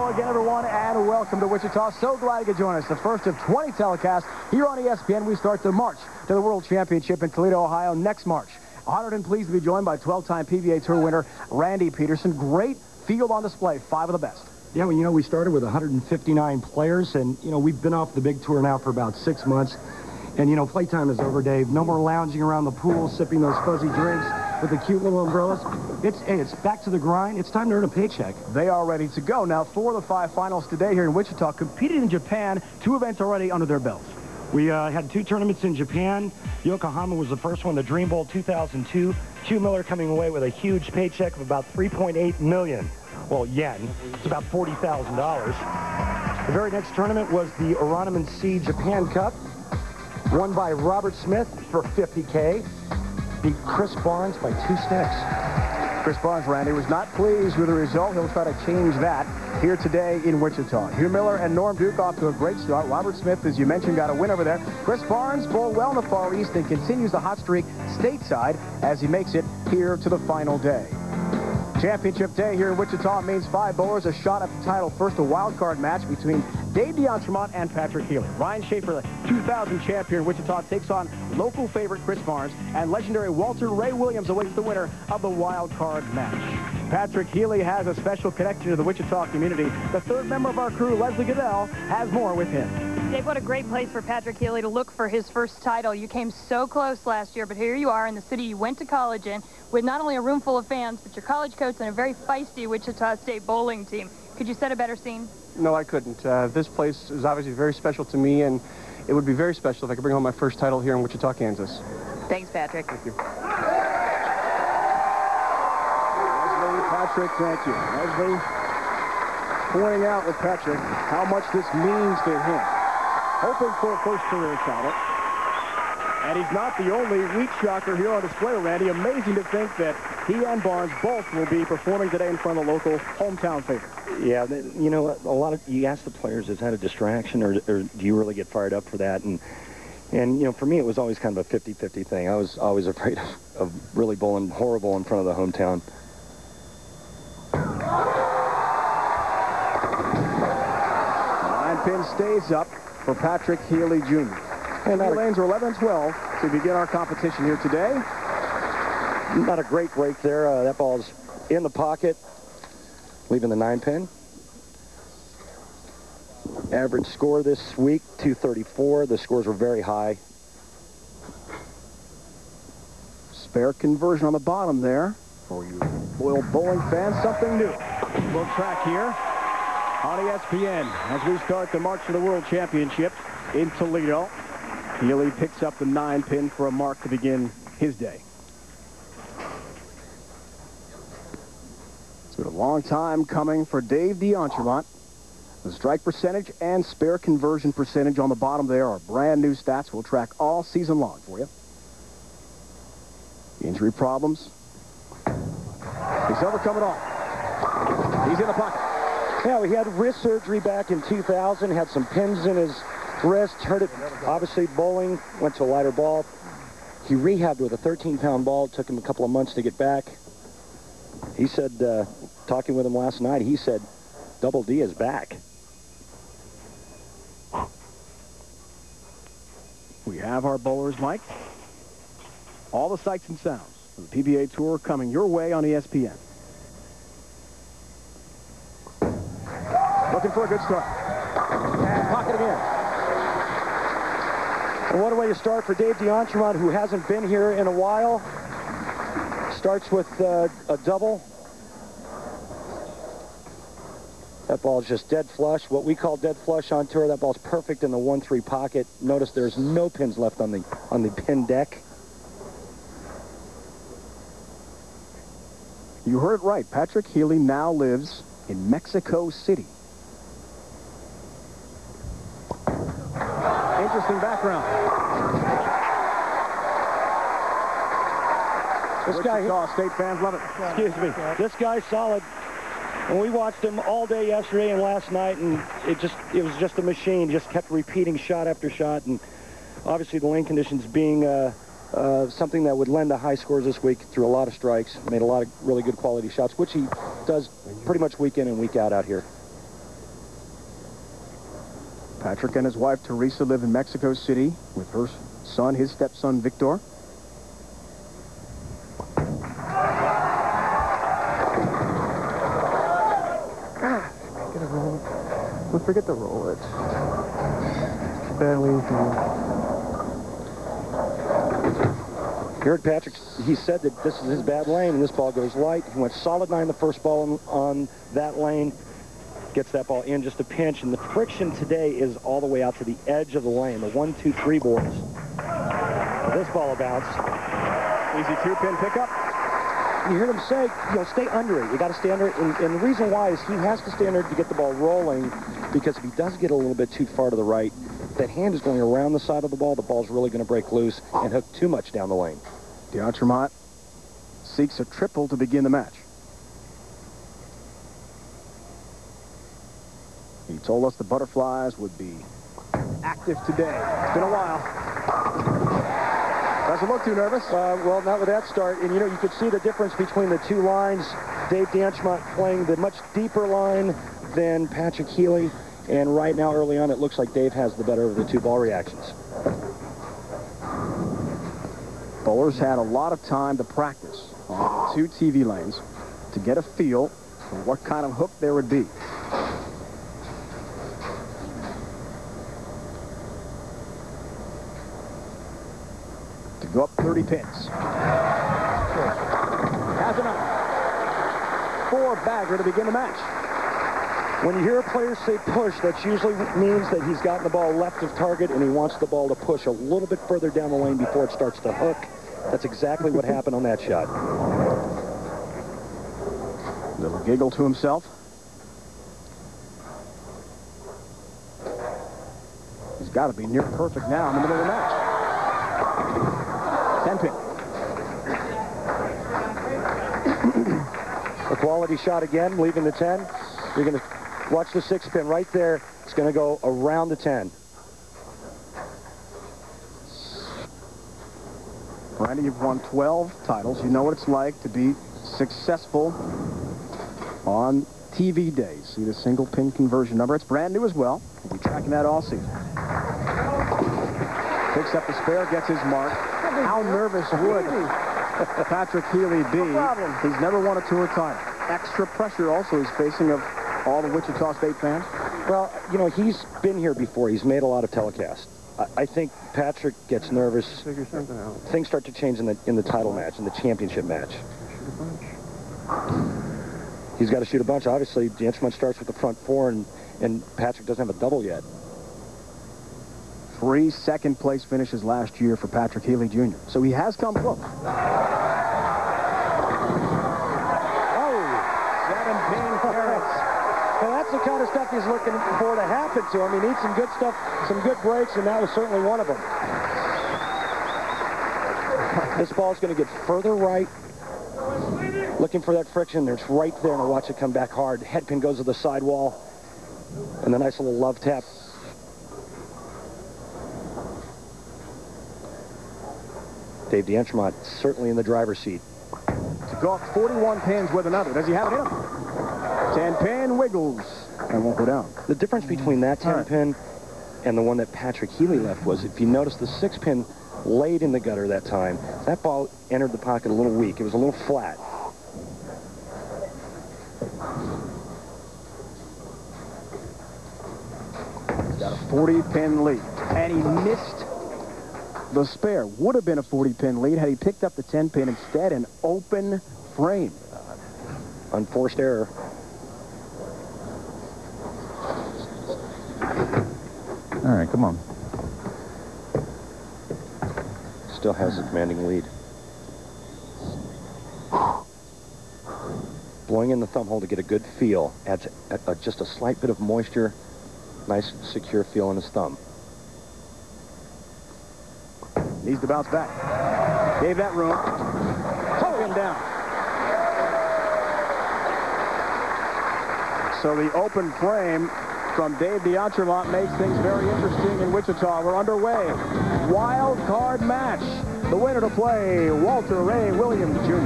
Hello again, everyone, and welcome to Wichita. So glad you could join us. The first of 20 telecasts here on ESPN. We start the march to the World Championship in Toledo, Ohio next March. Honored and pleased to be joined by 12-time PBA Tour winner Randy Peterson. Great field on display, 5 of the best. Yeah, well, we started with 159 players, and, we've been off the big tour now for about 6 months. And, playtime is over, Dave. No more lounging around the pool, sipping those fuzzy drinks with the cute little umbrellas. It's back to the grind. It's time to earn a paycheck. They are ready to go. Now, 4 of the 5 finals today here in Wichita competed in Japan. 2 events already under their belts. We had 2 tournaments in Japan. Yokohama was the first one, the Dream Bowl 2002. Hugh Miller coming away with a huge paycheck of about $3.8 million. Well, yen. It's about $40,000. The very next tournament was the Oranaman Sea Japan Cup, won by Robert Smith for $50K. Beat Chris Barnes by 2 sticks. Chris Barnes, Randy, was not pleased with the result. He'll try to change that here today in Wichita. Hugh Miller and Norm Duke off to a great start. Robert Smith, as you mentioned, got a win over there. Chris Barnes bowled well in the Far East and continues the hot streak stateside as he makes it here to the final day. Championship day here in Wichita means 5 bowlers a shot at the title. First, a wild card match between Dave DeEntremont and Patrick Healy. Ryan Schaefer, the 2000 champion in Wichita, takes on local favorite Chris Barnes, and legendary Walter Ray Williams awaits the winner of the wild card match. Patrick Healy has a special connection to the Wichita community. The 3rd member of our crew, Leslie Goodell, has more with him. Dave, what a great place for Patrick Healy to look for his first title. You came so close last year, but here you are in the city you went to college in with not only a room full of fans, but your college coach and a very feisty Wichita State bowling team. Could you set a better scene? No, I couldn't. This place is obviously very special to me, and it would be very special if I could bring home my first title here in Wichita, Kansas. Thanks, Patrick. Thank you. Patrick, thank you. Leslie pointing out with Patrick how much this means to him. Hoping for a first career title. And he's not the only weak shocker here on display, Randy. Amazing to think that he and Barnes both will be performing today in front of the local hometown favorite. Yeah, a lot of, you ask the players, is that a distraction, or do you really get fired up for that? And for me, it was always kind of a 50-50 thing. I was always afraid of really bowling horrible in front of the hometown. 9-pin stays up for Patrick Healy Jr. And the lanes are 11-12 to begin our competition here today. Not a great break there. That ball's in the pocket, leaving the 9-pin. Average score this week, 234. The scores were very high. Spare conversion on the bottom there for you loyal bowling fans. Something new. We'll track here on ESPN as we start the march to the World Championship in Toledo. Healy picks up the 9-pin for a mark to begin his day. It's been a long time coming for Dave DeEntremont. The strike percentage and spare conversion percentage on the bottom there are brand new stats we'll track all season long for you. Injury problems. He's overcome it all. He's in the pocket. Yeah, he had wrist surgery back in 2000, had some pins in his wrist, hurt it, obviously bowling, went to a lighter ball. He rehabbed with a 13-pound ball, took him a couple of months to get back. He said, talking with him last night, he said, Double D is back. We have our bowlers, Mike. All the sights and sounds of the PBA Tour coming your way on ESPN. Looking for a good start. And pocket again. And what a way to start for Dave DeEntremont, who hasn't been here in a while. Starts with a double. That ball's just dead flush. What we call dead flush on tour. That ball's perfect in the 1-3 pocket. Notice there's no pins left on the pin deck. You heard it right. Patrick Healy now lives in Mexico City. Interesting background. This Wichita State fans love it. Excuse me. This guy's solid. And we watched him all day yesterday and last night, and it was just a machine. Just kept repeating shot after shot, and obviously the lane conditions being something that would lend to high scores this week. Threw a lot of strikes, made a lot of really good quality shots, which he does pretty much week in and week out here. Patrick and his wife, Teresa, live in Mexico City with her son, his stepson, Victor. Get a roll. Don't forget to roll it. Bad lean from Here at Patrick, he said that this is his bad lane, and this ball goes light. He went solid 9 the first ball on that lane. Gets that ball in just a pinch, and the friction today is all the way out to the edge of the lane, the 1, 2, 3 boards. This ball will bounce. Easy 2-pin pickup. You hear them say, stay under it. You got to stay under it, and the reason why is he has to stay under it to get the ball rolling, because if he does get a little bit too far to the right, that hand is going around the side of the ball's really going to break loose and hook too much down the lane. D'Entremont seeks a triple to begin the match. He told us the Butterflies would be active today. It's been a while. Doesn't look too nervous. Well, not with that start. And, you could see the difference between the two lines. Dave D'Entremont playing the much deeper line than Patrick Healy. And right now, early on, it looks like Dave has the better of the two ball reactions. Bowlers had a lot of time to practice on the 2 TV lanes to get a feel for what kind of hook there would be. To go up 30 pins. Has enough. 4-bagger to begin the match. When you hear a player say push, that usually means that he's gotten the ball left of target and he wants the ball to push a little bit further down the lane before it starts to hook. That's exactly what happened on that shot. Little giggle to himself. He's got to be near perfect now in the middle of the match. 10-pin. A quality shot again, leaving the 10. You're going to watch the 6-pin right there. It's going to go around the 10. Randy, you've won 12 titles. You know what it's like to be successful on TV days. See the single pin conversion number. It's brand new as well. We'll be tracking that all season. Picks up the spare, gets his mark. How nervous would Patrick Healy be? No problem. He's never won a tour title. Extra pressure also he's facing of all the Wichita State fans. Well, he's been here before. He's made a lot of telecasts. I think Patrick gets nervous. figure something out. Things start to change in the title match, in the championship match. He's got to shoot a bunch. Obviously, D'Entremont starts with the front 4, and Patrick doesn't have a double yet. 3 second-place finishes last year for Patrick Healy Jr. So he has come close. 7-pin carrots. Well, that's the kind of stuff he's looking for to happen to him. He needs some good stuff, some good breaks, and that was certainly one of them. This ball's going to get further right. Looking for that friction. It's right there, and I'll watch it come back hard. Head pin goes to the sidewall, and the nice little love tap. Dave D'Entremont certainly in the driver's seat. To go up 41 pins with another. Does he have it in him? 10-pin wiggles. And won't go down. The difference between that 10-pin and the one that Patrick Healy left was, if you notice, the 6-pin laid in the gutter that time. That ball entered the pocket a little weak. It was a little flat. He's got a 40-pin lead. And he missed the spare. Would have been a 40-pin lead had he picked up the 10-pin instead. An open frame. Unforced error. All right, come on. Still has a commanding lead. Blowing in the thumb hole to get a good feel. Adds just a slight bit of moisture. Nice, secure feel in his thumb. Needs to bounce back. Gave that room. Took him down. So the open frame from Dave D'Entremont makes things very interesting in Wichita. We're underway. Wild card match. The winner to play, Walter Ray Williams Jr.